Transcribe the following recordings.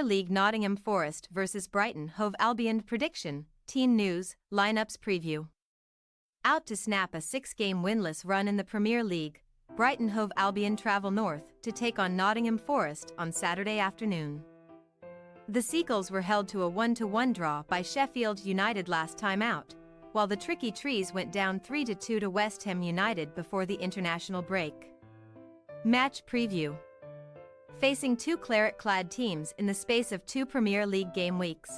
League Nottingham Forest vs Brighton Hove Albion prediction, team news, lineups preview. Out to snap a 6-game winless run in the Premier League, Brighton Hove Albion travel north to take on Nottingham Forest on Saturday afternoon. The Seagulls were held to a 1-1 draw by Sheffield United last time out, while the Tricky Trees went down 3-2 to West Ham United before the international break. Match preview. Facing two claret-clad teams in the space of 2 Premier League game weeks.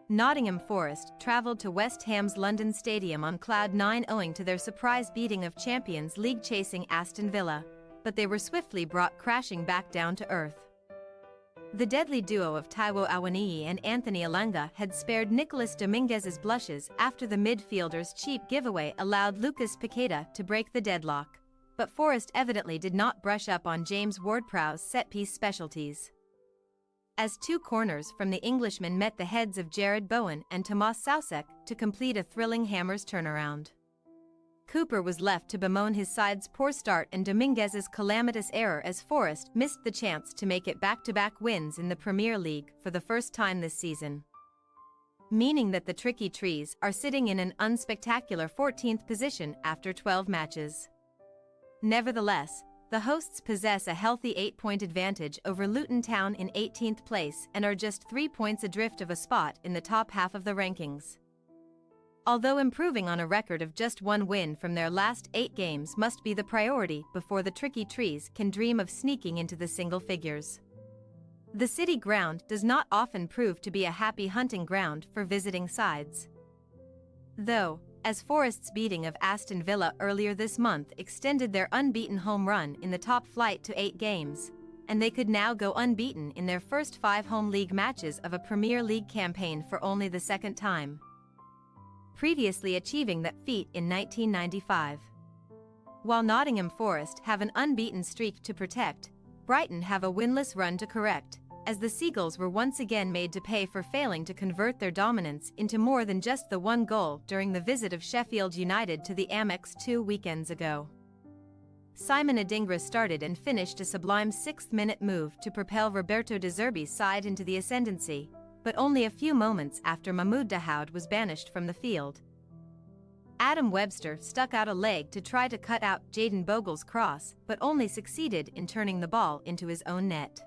Nottingham Forest travelled to West Ham's London Stadium on cloud 9 owing to their surprise beating of Champions League-chasing Aston Villa, but they were swiftly brought crashing back down to earth. The deadly duo of Taiwo Awoniyi and Anthony Elanga had spared Nicolas Dominguez's blushes after the midfielder's cheap giveaway allowed Lucas Paqueta to break the deadlock, but Forest evidently did not brush up on James Ward-Prowse's set-piece specialties. As 2 corners from the Englishmen met the heads of Jared Bowen and Tomas Soucek to complete a thrilling Hammers turnaround. Cooper was left to bemoan his side's poor start and Dominguez's calamitous error as Forest missed the chance to make it back-to-back wins in the Premier League for the first time this season. Meaning that the Tricky Trees are sitting in an unspectacular 14th position after 12 matches. Nevertheless, the hosts possess a healthy 8-point advantage over Luton Town in 18th place and are just 3 points adrift of a spot in the top half of the rankings. Although improving on a record of just 1 win from their last 8 games must be the priority before the Tricky Trees can dream of sneaking into the single figures. The City Ground does not often prove to be a happy hunting ground for visiting sides. Though, as Forest's beating of Aston Villa earlier this month extended their unbeaten home run in the top flight to 8 games, and they could now go unbeaten in their first 5 home league matches of a Premier League campaign for only the second time, previously achieving that feat in 1995. While Nottingham Forest have an unbeaten streak to protect, Brighton have a winless run to correct, as the Seagulls were once again made to pay for failing to convert their dominance into more than just the 1 goal during the visit of Sheffield United to the Amex 2 weekends ago. Simon Adingra started and finished a sublime 6th-minute move to propel Roberto De Zerbi's side into the ascendancy, but only a few moments after Mahmoud Dahoud was banished from the field. Adam Webster stuck out a leg to try to cut out Jayden Bogle's cross but only succeeded in turning the ball into his own net.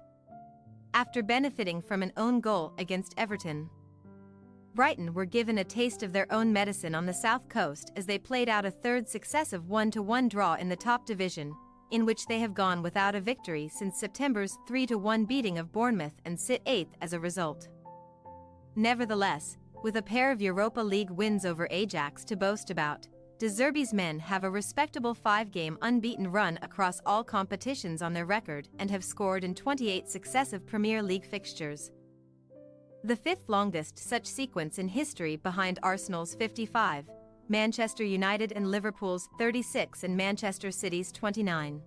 After benefiting from an own goal against Everton, Brighton were given a taste of their own medicine on the south coast as they played out a 3rd successive 1-1 draw in the top division, in which they have gone without a victory since September's 3-1 beating of Bournemouth and sit 8th as a result. Nevertheless, with a pair of Europa League wins over Ajax to boast about, De Zerbi's men have a respectable 5-game unbeaten run across all competitions on their record and have scored in 28 successive Premier League fixtures, the 5th longest such sequence in history behind Arsenal's 55, Manchester United and Liverpool's 36 and Manchester City's 29.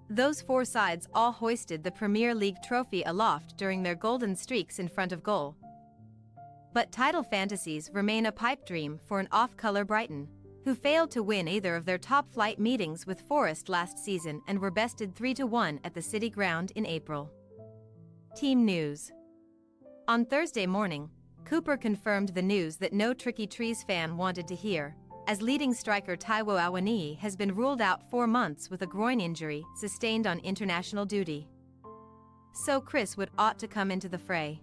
Those 4 sides all hoisted the Premier League trophy aloft during their golden streaks in front of goal. But title fantasies remain a pipe dream for an off-colour Brighton, who failed to win either of their top-flight meetings with Forest last season and were bested 3-1 at the City Ground in April. Team news. On Thursday morning, Cooper confirmed the news that no Tricky Trees fan wanted to hear, as leading striker Taiwo Awoniyi has been ruled out 4 months with a groin injury sustained on international duty. So Chris Wood ought to come into the fray.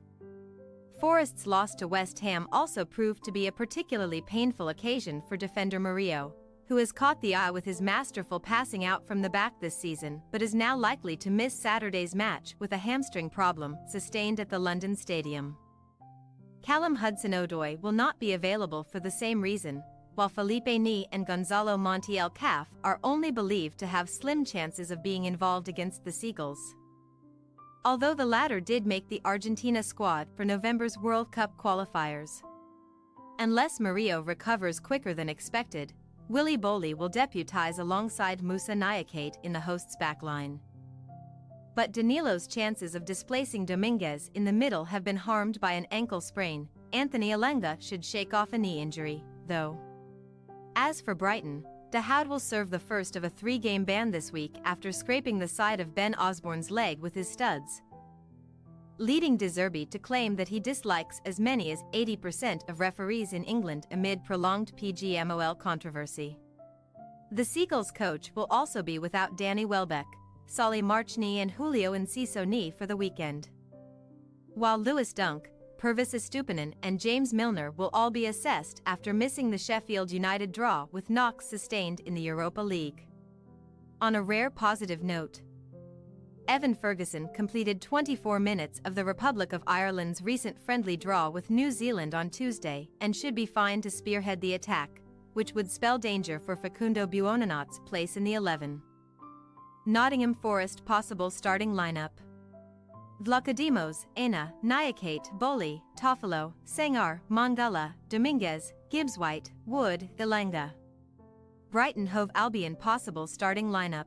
Forest's loss to West Ham also proved to be a particularly painful occasion for defender Murillo, who has caught the eye with his masterful passing out from the back this season but is now likely to miss Saturday's match with a hamstring problem sustained at the London Stadium. Callum Hudson-Odoi will not be available for the same reason, while Felipe Ni and Gonzalo Montiel Calf are only believed to have slim chances of being involved against the Seagulls, although the latter did make the Argentina squad for November's World Cup qualifiers. Unless Murillo recovers quicker than expected, Willy Boley will deputize alongside Moussa Niakate in the hosts' backline. But Danilo's chances of displacing Dominguez in the middle have been harmed by an ankle sprain. Anthony Elanga should shake off a knee injury, though. As for Brighton, Dahoud will serve the first of a 3-game ban this week after scraping the side of Ben Osborne's leg with his studs. leading De Zerbi to claim that he dislikes as many as 80% of referees in England amid prolonged PGMOL controversy. The Seagulls coach will also be without Danny Welbeck, Solly Marchni and Julio Enciso for the weekend. While Lewis Dunk, Purvis Estupinan and James Milner will all be assessed after missing the Sheffield United draw with knocks sustained in the Europa League. On a rare positive note, Evan Ferguson completed 24 minutes of the Republic of Ireland's recent friendly draw with New Zealand on Tuesday and should be fine to spearhead the attack, which would spell danger for Facundo Buonanot's place in the 11. Nottingham Forest possible starting lineup: Vlachodimos, Aina, Nyakate, Boli, Toffolo, Sengar, Mangala, Dominguez, Gibbs-White, Wood, Ilanga. Brighton Hove Albion possible starting lineup: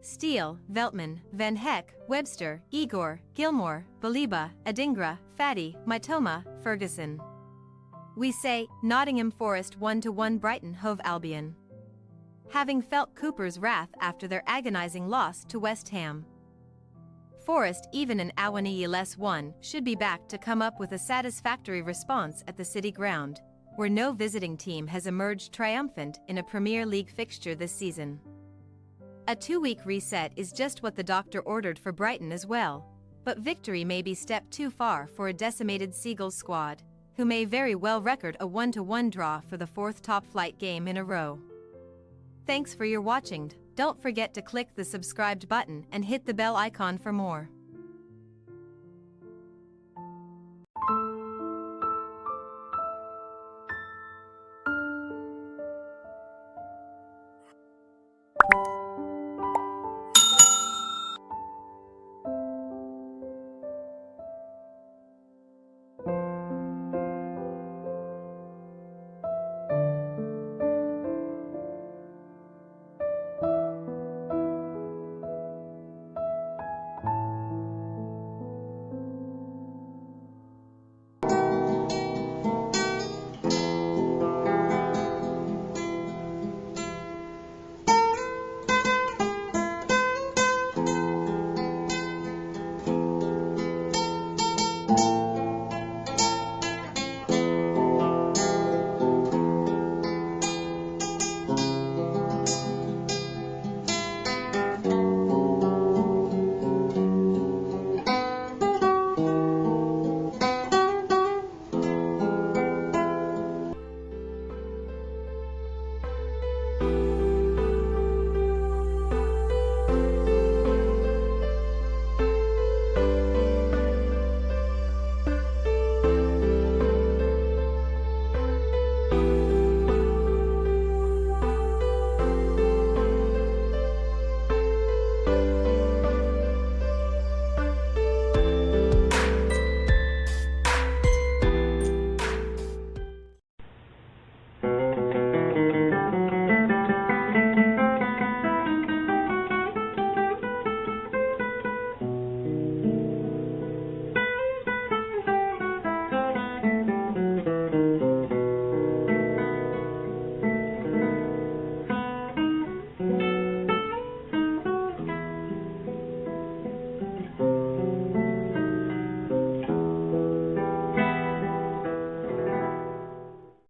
Steele, Veltman, Van Heck, Webster, Igor, Gilmore, Baliba, Adingra, Faddy, Mitoma, Ferguson. We say, Nottingham Forest 1-1 Brighton Hove Albion. Having felt Cooper's wrath after their agonizing loss to West Ham, Forest even an Awani less 1 should be back to come up with a satisfactory response at the City Ground, where no visiting team has emerged triumphant in a Premier League fixture this season. A 2-week reset is just what the doctor ordered for Brighton as well, but victory may be step too far for a decimated Seagulls squad, who may very well record a 1-1 draw for the 4th top-flight game in a row. Thanks for your watching. Don't forget to click the subscribed button and hit the bell icon for more.